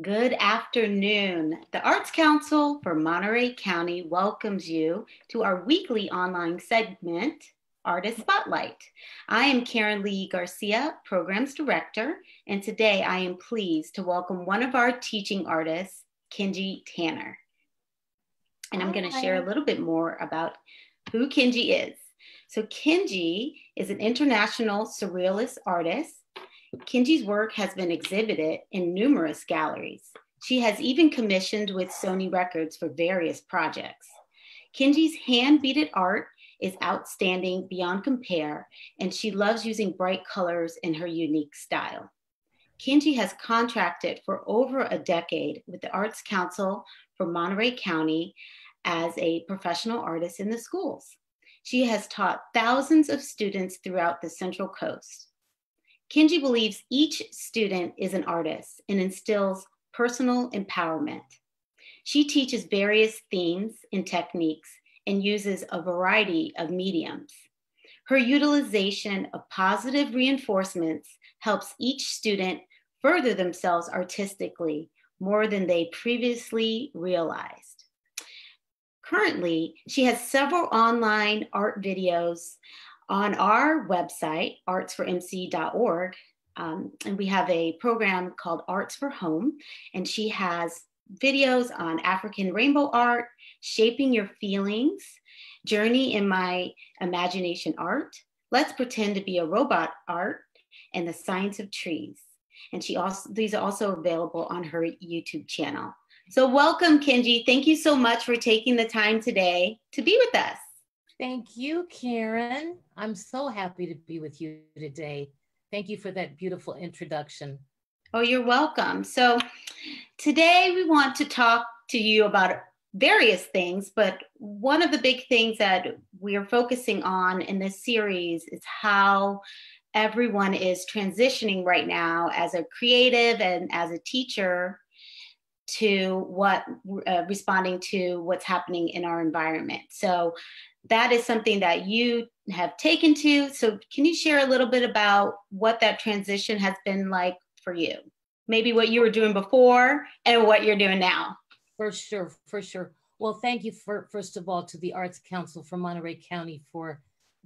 Good afternoon. The Arts Council for Monterey County welcomes you to our weekly online segment, Artist Spotlight. I am Karen Lee Garcia, Programs Director, and today I am pleased to welcome one of our teaching artists, Kenji Tanner. And I'm going to share a little bit more about who Kenji is. So Kenji is an international surrealist artist. Kenji's work has been exhibited in numerous galleries. She has even commissioned with Sony Records for various projects. Kenji's hand-beaded art is outstanding beyond compare, and she loves using bright colors in her unique style. Kenji has contracted for over a decade with the Arts Council for Monterey County as a professional artist in the schools. She has taught thousands of students throughout the Central Coast. Kenji believes each student is an artist and instills personal empowerment. She teaches various themes and techniques and uses a variety of mediums. Her utilization of positive reinforcements helps each student further themselves artistically more than they previously realized. Currently, she has several online art videos on our website, artsformc.org, and we have a program called Arts for Home, and she has videos on African rainbow art, shaping your feelings, journey in my imagination art, let's pretend to be a robot art, and the science of trees. And these are also available on her YouTube channel. So welcome, Kenji. Thank you so much for taking the time today to be with us. Thank you, Karen. I'm so happy to be with you today. Thank you for that beautiful introduction. Oh, you're welcome. So today we want to talk to you about various things, but one of the big things that we are focusing on in this series is how everyone is transitioning right now as a creative and as a teacher to responding to what's happening in our environment. So that is something that you have taken to. So can you share a little bit about what that transition has been like for you? Maybe what you were doing before and what you're doing now. For sure, for sure. Well, thank you first of all to the Arts Council for Monterey County for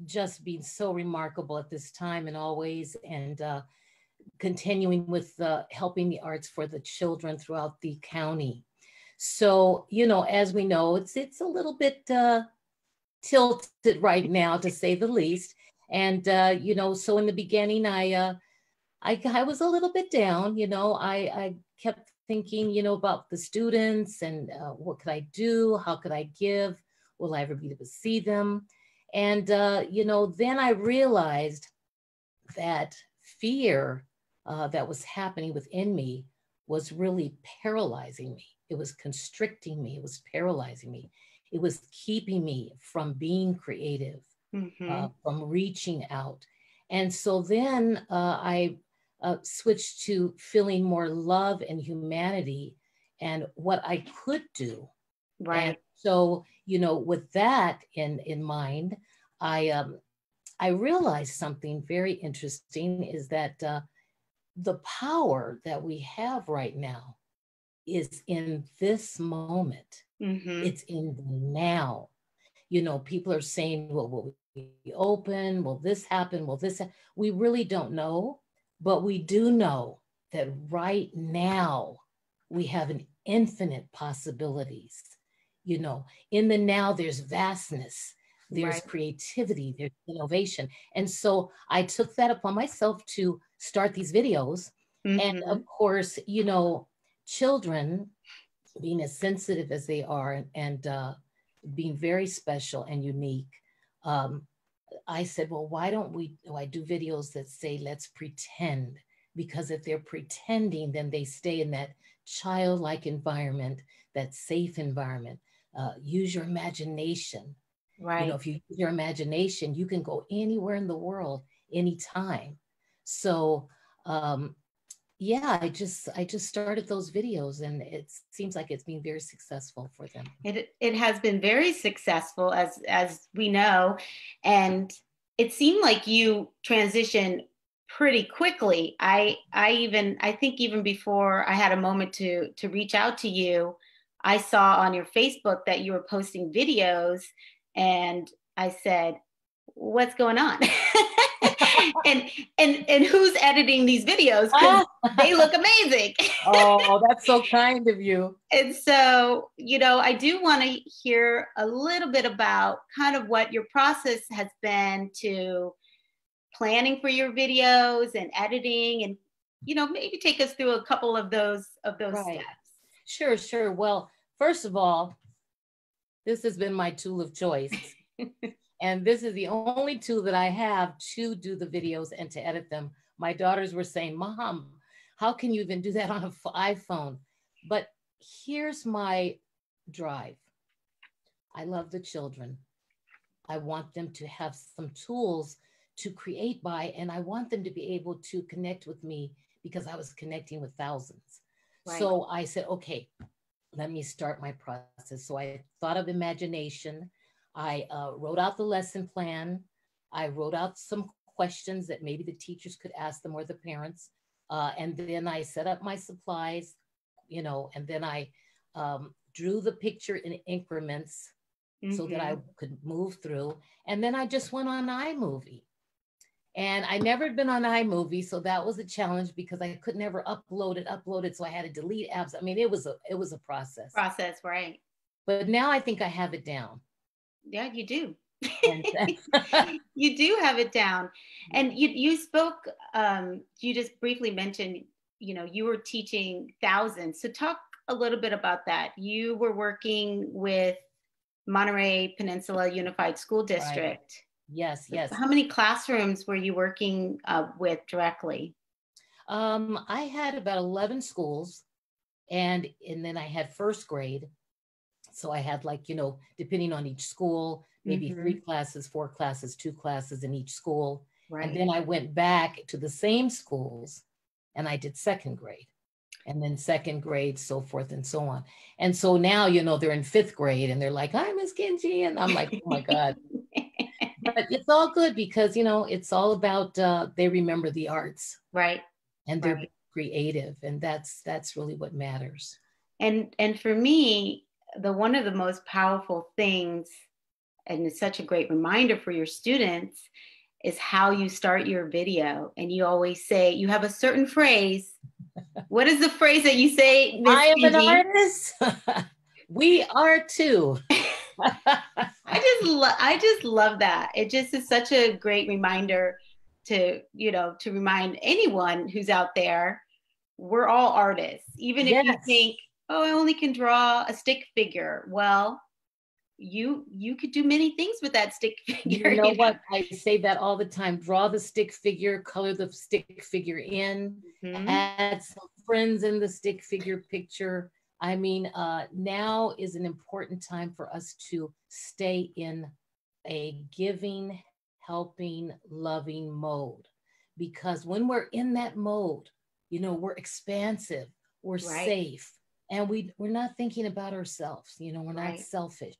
just being so remarkable at this time and always, and continuing with helping the arts for the children throughout the county. So, as we know, it's a little bit tilted right now, to say the least. And, so in the beginning, I was a little bit down, I kept thinking, about the students and what could I do? How could I give? Will I ever be able to see them? And, then I realized that fear that was happening within me was really paralyzing me. It was constricting me. It was paralyzing me. It was keeping me from being creative, from reaching out. And so then I switched to feeling more love and humanity and what I could do. Right. And so, with that in mind, I realized something very interesting is that the power that we have right now is in this moment. It's in the now. People are saying, well, will we open? Will this happen? Will this happen? We really don't know, but we do know that right now we have an infinite possibilities. In the now, there's vastness, there's creativity, there's innovation. And so I took that upon myself to start these videos. And of course, children being as sensitive as they are and being very special and unique. I said, well, why don't I do videos that say, let's pretend? Because if they're pretending, then they stay in that childlike environment, that safe environment. Use your imagination. Right. If you use your imagination, you can go anywhere in the world, anytime. So, I just started those videos, and it seems like it's been very successful for them. It has been very successful, as we know, and it seemed like you transitioned pretty quickly. I think even before I had a moment to reach out to you, I saw on your Facebook that you were posting videos, and I said, "What's going on?" and and who's editing these videos, because they look amazing. Oh, that's so kind of you. And so, I do want to hear a little bit about kind of what your process has been to planning for your videos and editing, and maybe take us through a couple of those Right. steps. Sure, sure. Well, first of all, this has been my tool of choice. And this is the only tool that I have to do the videos and to edit them. My daughters were saying, Mom, how can you even do that on an iPhone? But here's my drive. I love the children. I want them to have some tools to create by, and I want them to be able to connect with me because I was connecting with thousands. Right. So I said, okay, let me start my process. So I thought of imagination. I wrote out the lesson plan. I wrote out some questions that maybe the teachers could ask them or the parents. And then I set up my supplies, and then I drew the picture in increments so that I could move through. And then I just went on iMovie. And I never had been on iMovie, so that was a challenge because I could never upload it. So I had to delete apps. I mean, it was a process. Process, right? But now I think I have it down. Yeah, you do. And You do have it down. And you spoke. You just briefly mentioned. You were teaching thousands. So talk a little bit about that. You were working with Monterey Peninsula Unified School District. Right. Yes, yes. How many classrooms were you working with directly? I had about 11 schools, and then I had first grade. So I had, like, depending on each school, maybe 3 classes, 4 classes, 2 classes in each school. Right. And then I went back to the same schools and I did second grade, and then second grade, so forth and so on. And so now, they're in 5th grade and they're like, "Hi, Miss Kenji." And I'm like, oh my God. But it's all good because, it's all about, they remember the arts. Right. And they're creative. And that's really what matters. And for me, one of the most powerful things, and it's such a great reminder for your students, is how you start your video. And you always say, you have a certain phrase. What is the phrase that you say, Ms. I am Kenji? an artist. We are too. I just love that. It just is such a great reminder to remind anyone who's out there, we're all artists. Even if you think, oh, I only can draw a stick figure. Well, you could do many things with that stick figure. You know what? I say that all the time. Draw the stick figure, color the stick figure in, add some friends in the stick figure picture. I mean, now is an important time for us to stay in a giving, helping, loving mode. Because when we're in that mode, we're expansive, we're safe, and we're not thinking about ourselves. We're not selfish.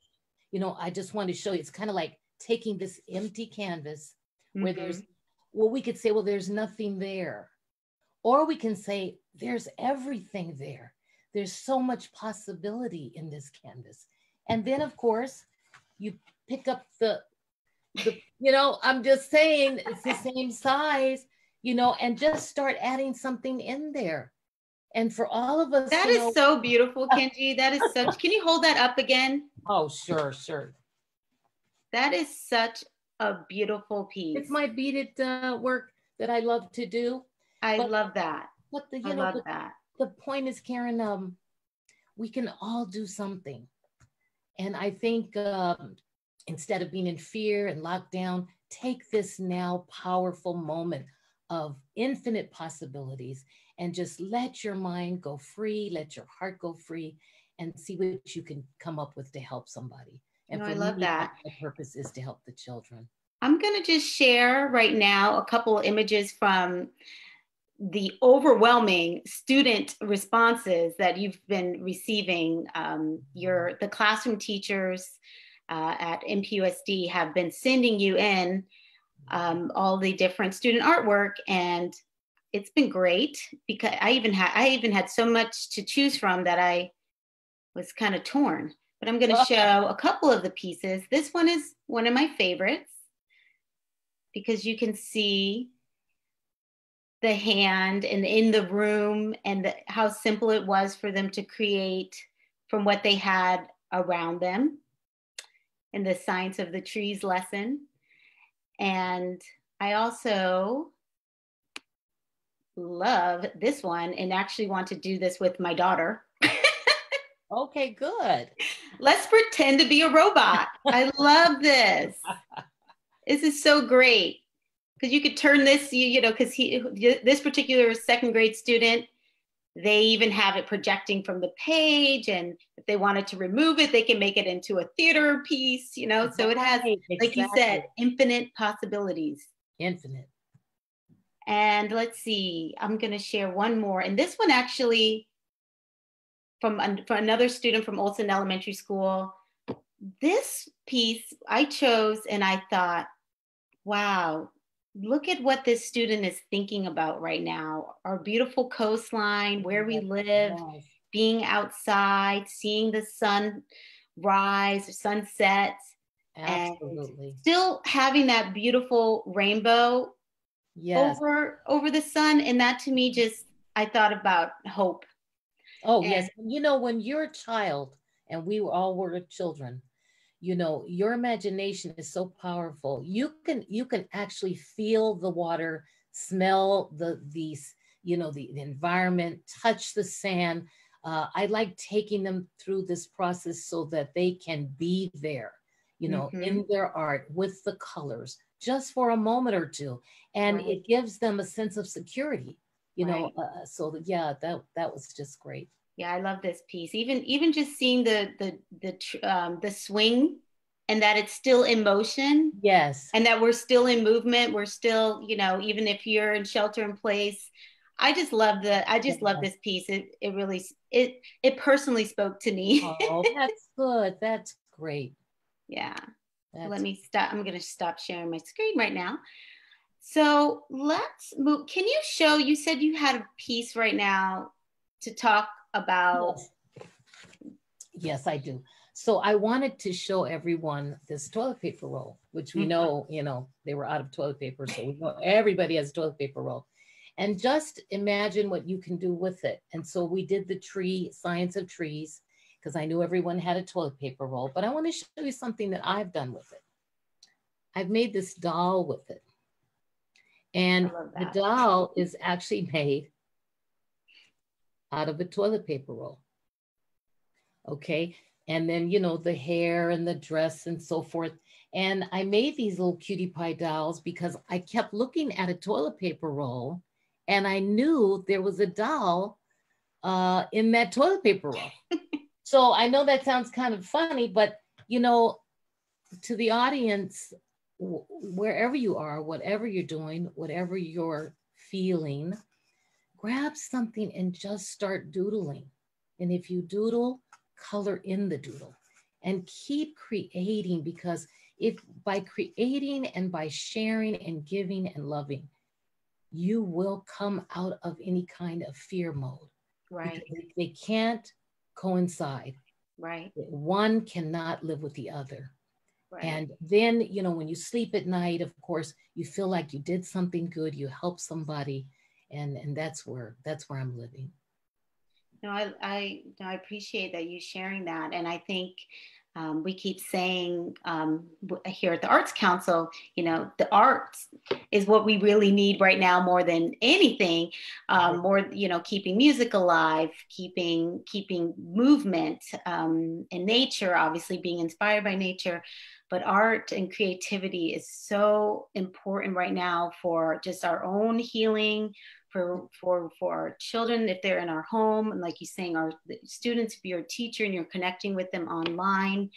I just wanted to show you, it's kind of like taking this empty canvas where we could say, well, there's nothing there. Or we can say, there's everything there. There's so much possibility in this canvas. And then, of course, you pick up the I'm just saying, it's the same size, and just start adding something in there. And for all of us, that is so beautiful, Kenji. That is such. Can you hold that up again? Oh, sure. That is such a beautiful piece. It's my beaded work that I love to do. I love that. But I love that. The point is, Karen, we can all do something. And I think instead of being in fear and locked down, take this now powerful moment of infinite possibilities and just let your mind go free, let your heart go free, and see what you can come up with to help somebody. And I love that. My purpose is to help the children. I'm going to just share right now a couple of images from the overwhelming student responses that you've been receiving. The classroom teachers at MPUSD have been sending you in all the different student artwork, and it's been great because I even had so much to choose from that I was kind of torn. But I'm going to show a couple of the pieces. This one is one of my favorites because you can see the hand and in the room and how simple it was for them to create from what they had around them in the Science of the Trees lesson. And I also love this one and actually want to do this with my daughter. Okay, good. Let's pretend to be a robot. I love this. This is so great because you could turn this, because this particular second grade student, they even have it projecting from the page, and if they wanted to remove it, they can make it into a theater piece, so it has, like you said, infinite possibilities. Infinite. And let's see, I'm going to share one more. And this one actually from another student from Olson Elementary School. This piece I chose and I thought, wow, look at what this student is thinking about right now. Our beautiful coastline, where we live, being outside, seeing the sun rise, sunset, absolutely, and still having that beautiful rainbow over the sun. And that to me I thought about hope. Oh, yes. When you're a child, and we all were children, your imagination is so powerful. You can actually feel the water, smell the environment, touch the sand. I like taking them through this process so that they can be there, in their art with the colors just for a moment or two. And it gives them a sense of security, that was just great. Yeah, I love this piece. Even just seeing the swing, and that it's still in motion. Yes. And that we're still in movement. We're still, even if you're in shelter in place. I just love this piece. It really it personally spoke to me. Oh, that's good. That's great. Yeah. Let me stop. I'm going to stop sharing my screen right now. So let's move. Can you show? You said you had a piece right now to talk about. Yes, I do. So I wanted to show everyone this toilet paper roll, which we know, they were out of toilet paper. So we know everybody has a toilet paper roll. And just imagine what you can do with it. And so we did the Science of Trees, because I knew everyone had a toilet paper roll. But I want to show you something that I've done with it. I've made this doll with it. And the doll is actually made out of a toilet paper roll. Okay. And then, the hair and the dress and so forth. And I made these little cutie pie dolls because I kept looking at a toilet paper roll and I knew there was a doll in that toilet paper roll. So I know that sounds kind of funny, but, to the audience, wherever you are, whatever you're doing, whatever you're feeling, grab something and just start doodling. And if you doodle, color in the doodle and keep creating, because if by creating and by sharing and giving and loving, you will come out of any kind of fear mode. Right. They can't coincide. Right. One cannot live with the other. Right. And then, when you sleep at night, of course, you feel like you did something good, you helped somebody, and that's where I'm living. No, I appreciate that you sharing that. And I think we keep saying here at the Arts Council, the arts is what we really need right now more than anything. More, keeping music alive, keeping movement in nature, obviously being inspired by nature. But art and creativity is so important right now for just our own healing, for our children if they're in our home, and like you're saying, our students, if you're a teacher and you're connecting with them online.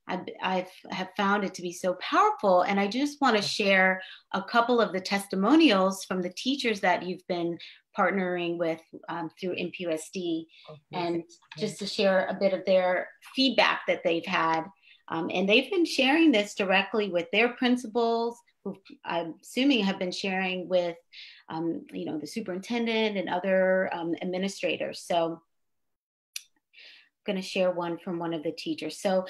I have found it to be so powerful. And I just want to share a couple of the testimonials from the teachers that you've been partnering with through MPUSD, and just to share a bit of their feedback that they've had. And they've been sharing this directly with their principals, who I'm assuming have been sharing with, the superintendent and other administrators. So I'm going to share one from one of the teachers. So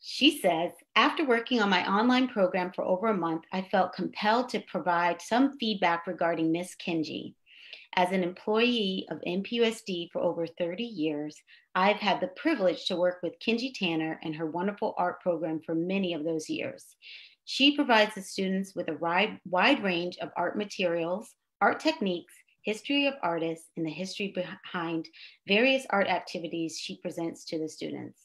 she says, after working on my online program for over a month, I felt compelled to provide some feedback regarding Miss Kenji. As an employee of NPUSD for over 30 years, I've had the privilege to work with Kenji Tanner and her wonderful art program for many of those years. She provides the students with a wide range of art materials, art techniques, history of artists, and the history behind various art activities she presents to the students.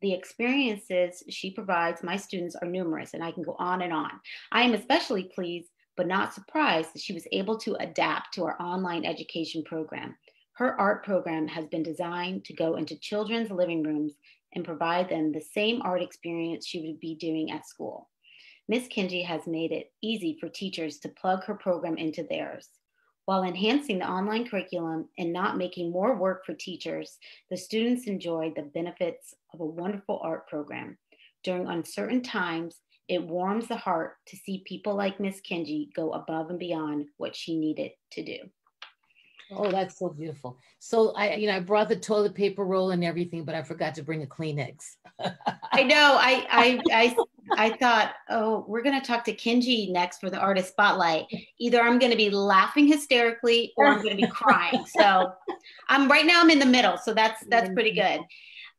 The experiences she provides my students are numerous, and I can go on and on. I am especially pleased but not surprised that she was able to adapt to our online education program. Her art program has been designed to go into children's living rooms and provide them the same art experience she would be doing at school. Ms. Kenji has made it easy for teachers to plug her program into theirs. While enhancing the online curriculum and not making more work for teachers, the students enjoy the benefits of a wonderful art program. During uncertain times, it warms the heart to see people like Miss Kenji go above and beyond what she needed to do. Oh, that's so beautiful. So I brought the toilet paper roll and everything, but I forgot to bring a Kleenex. I know. I thought, oh, we're going to talk to Kenji next for the artist spotlight. Either I'm going to be laughing hysterically or I'm going to be crying. So I'm in the middle. So that's pretty good.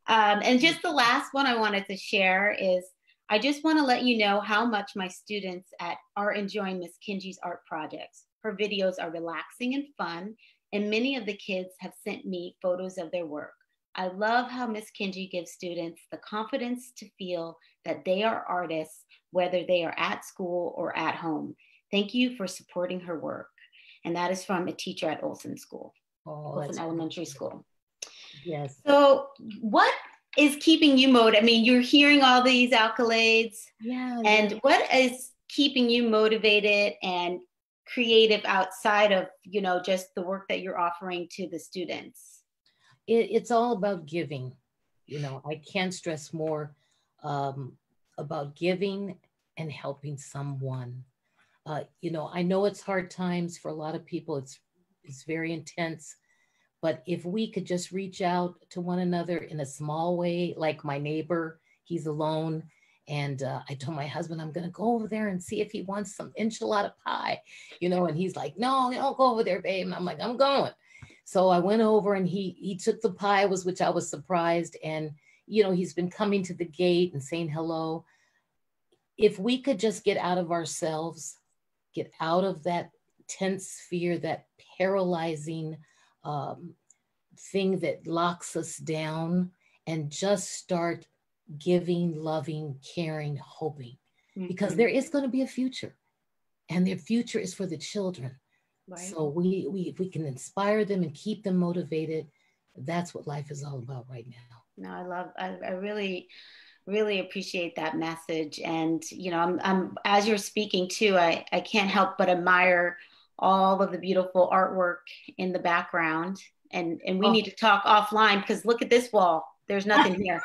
And just the last one I wanted to share is, I just want to let you know how much my students are enjoying Miss Kenji's art projects. Her videos are relaxing and fun, and many of the kids have sent me photos of their work. I love how Miss Kenji gives students the confidence to feel that they are artists, whether they are at school or at home. Thank you for supporting her work. And that is from a teacher at Olson School, Olson Elementary School. Yes. So what is keeping you motivated? I mean, you're hearing all these accolades. Yeah. And what is keeping you motivated and creative outside of, just the work that you're offering to the students? It's all about giving. I can't stress more about giving and helping someone. I know it's hard times for a lot of people. It's very intense. But if we could just reach out to one another in a small way, like my neighbor, he's alone. And I told my husband, I'm going to go over there and see if he wants some enchilada pie, and he's like, no, don't go over there, babe. And I'm like, I'm going. So I went over and he took the pie, which I was surprised. And, he's been coming to the gate and saying hello. If we could just get out of ourselves, get out of that tense fear, that paralyzing thing that locks us down, and just start giving, loving, caring, hoping, because there is going to be a future, and their future is for the children. Right. So if we can inspire them and keep them motivated, that's what life is all about right now. No, I really, really appreciate that message. And, I'm as you're speaking too, I can't help but admire all of the beautiful artwork in the background. And we need to talk offline, because look at this wall. There's nothing here.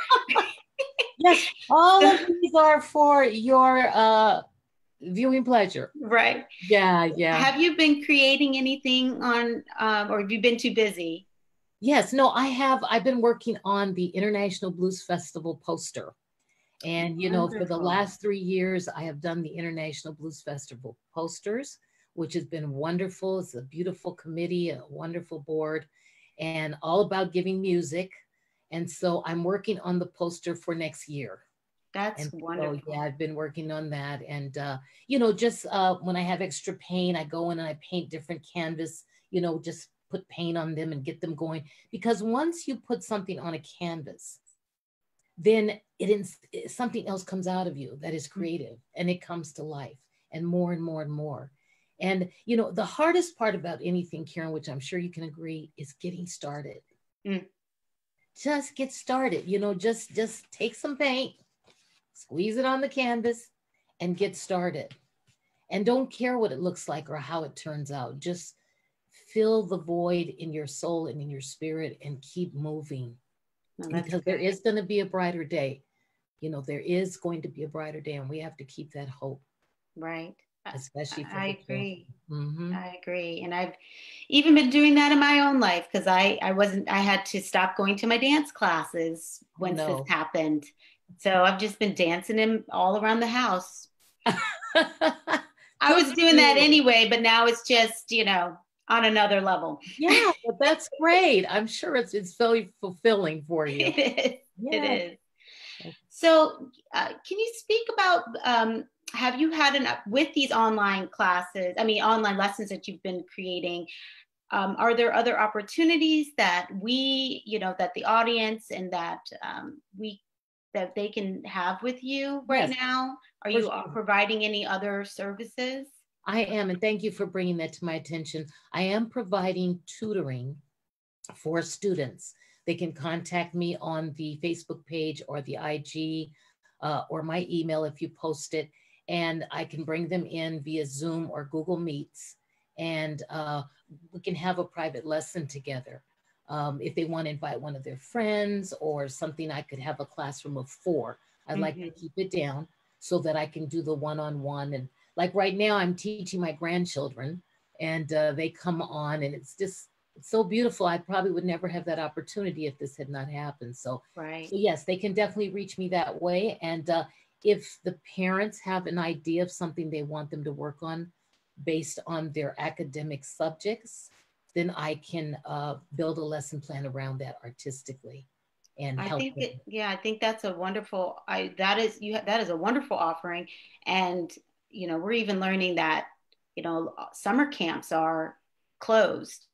Yes, all of these are for your viewing pleasure. Right. Yeah. Have you been creating anything on, or have you been too busy? Yes, no, I've been working on the International Blues Festival poster. And, for the last 3 years, I have done the International Blues Festival posters, which has been wonderful. It's a beautiful committee, a wonderful board, and all about giving music. And so I'm working on the poster for next year. That's wonderful. So, yeah, I've been working on that. And, just when I have extra paint, I go in and I paint different canvas, just put paint on them and get them going. Because once you put something on a canvas, then something else comes out of you that is creative, and it comes to life, and more and more and more. And, the hardest part about anything, Karen, which I'm sure you can agree, is getting started. Just get started, just take some paint, squeeze it on the canvas, and get started. And don't care what it looks like or how it turns out. Just fill the void in your soul and in your spirit and keep moving. No, because there is going to be a brighter day. There is going to be a brighter day, and we have to keep that hope. Right. especially for the I children. agree. Mm-hmm. I agree. And I've even been doing that in my own life because I had to stop going to my dance classes Oh once this no. happened. So I've just been dancing in all around the house. I Good was for doing that you. anyway, but now it's just, on another level. Yeah, but that's great. I'm sure it's very fulfilling for you. It is. It Yeah. is. So, can you speak about have you had with these online classes, I mean, online lessons that you've been creating? Are there other opportunities that that the audience and that that they can have with you right Yes, now? Are for you sure. providing any other services? I am, and thank you for bringing that to my attention. I am providing tutoring for students. They can contact me on the Facebook page or the IG or my email if you post it, and I can bring them in via Zoom or Google Meets, and we can have a private lesson together. If they want to invite one of their friends or something, I could have a classroom of 4. I'd like to Mm-hmm. keep it down so that I can do the one-on-one. And like right now, I'm teaching my grandchildren, and they come on, and it's so beautiful. I probably would never have that opportunity if this had not happened. So Right. yes, they can definitely reach me that way. And if the parents have an idea of something they want them to work on based on their academic subjects, then I can build a lesson plan around that artistically and I help think them. yeah, I think that's a wonderful, that is, that is a wonderful offering. And, we're even learning that, summer camps are closed.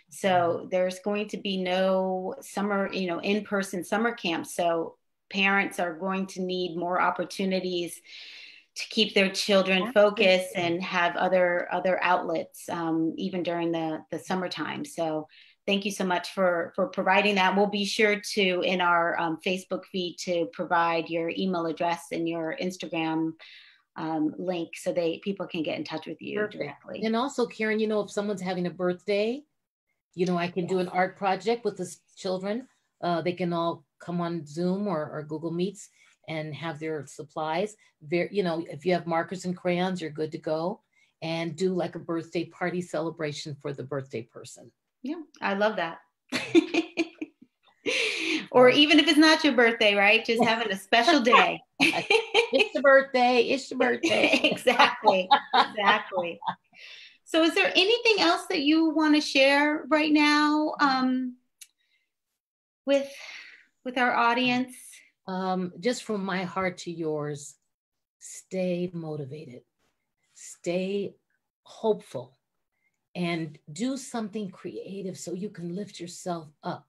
So there's going to be no summer, in-person summer camps. So parents are going to need more opportunities to keep their children focused Absolutely. and have other outlets, even during the summertime. So thank you so much for providing that. We'll be sure to in our Facebook feed to provide your email address and your Instagram link so people can get in touch with you Perfect. directly. And also, Karen, if someone's having a birthday, I can do Yes. an art project with the children. They can all come on Zoom or Google Meets and have their supplies. If you have markers and crayons, you're good to go. And do like a birthday party celebration for the birthday person. Yeah, I love that. Or So, even if it's not your birthday, right? Just having a special day. it's the birthday. It's your birthday. Exactly. Exactly. So, is there anything else that you want to share right now with our audience? Just from my heart to yours, stay motivated, stay hopeful, and do something creative so you can lift yourself up.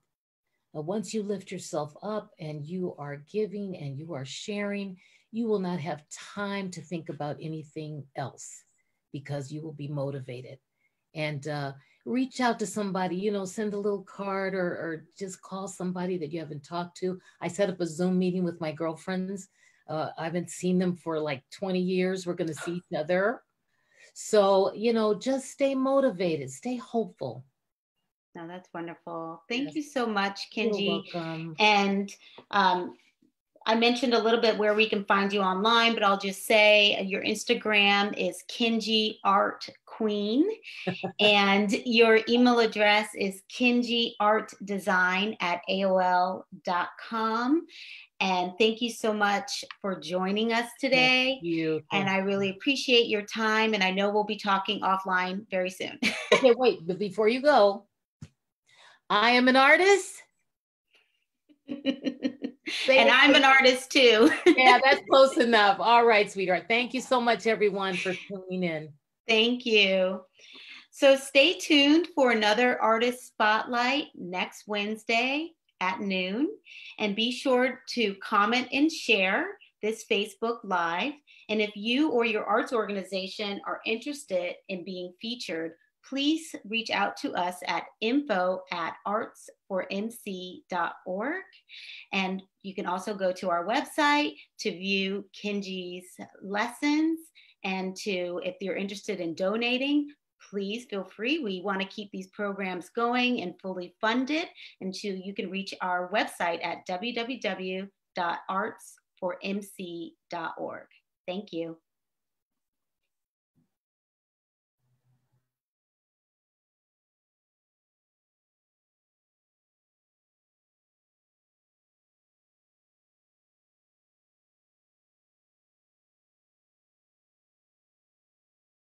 Once you lift yourself up and you are giving and you are sharing, you will not have time to think about anything else because you will be motivated. And reach out to somebody, send a little card or just call somebody that you haven't talked to. I set up a Zoom meeting with my girlfriends. I haven't seen them for like 20 years. We're going to see each other. So, just stay motivated, stay hopeful. No, that's wonderful. Thank Yes, you so much, you're Kenji. welcome. And I mentioned a little bit where we can find you online, but I'll just say your Instagram is Kenji Art Queen, and your email address is kenjiartdesign@aol.com. And thank you so much for joining us Thank today. you. And Thank I you. really appreciate your time. And I know we'll be talking offline very soon. Okay, wait, but before you go, I am an artist. Say And it I'm with an artist too. Yeah, that's close enough. All right, sweetheart. Thank you so much, everyone, for tuning in. Thank you. So stay tuned for another artist spotlight next Wednesday at noon. And be sure to comment and share this Facebook Live. And if you or your arts organization are interested in being featured, please reach out to us at info@artsformc.org. And you can also go to our website to view Kenji's lessons and if you're interested in donating, please feel free. We want to keep these programs going and fully funded. And you can reach our website at www.artsformc.org. Thank you.